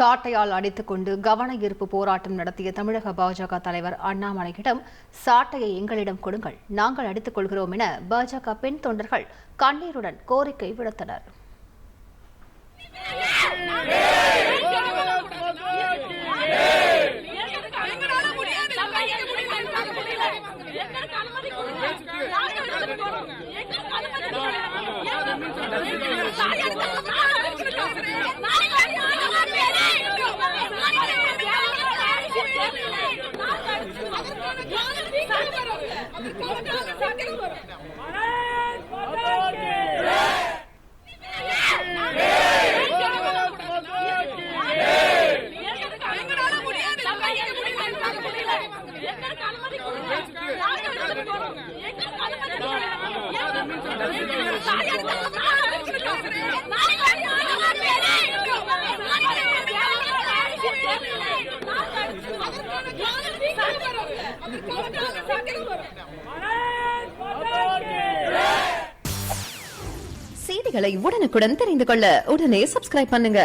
சாட்டையால் அடித்துக் கொண்டு கவன ஈர்ப்பு போராட்டம் நடத்திய தமிழக பாஜக தலைவர் அண்ணாமலையிடம் சாட்டையை எங்களிடம் கொடுங்கள், நாங்கள் அடித்துக் கொள்கிறோம் என பாஜக பெண் தொண்டர்கள் கண்ணீருடன் கோரிக்கை விடுத்தனர். செய்திகளை உடனுக்குடன் தெரிந்து கொள்ள உடனே சப்ஸ்கிரைப் பண்ணுங்க.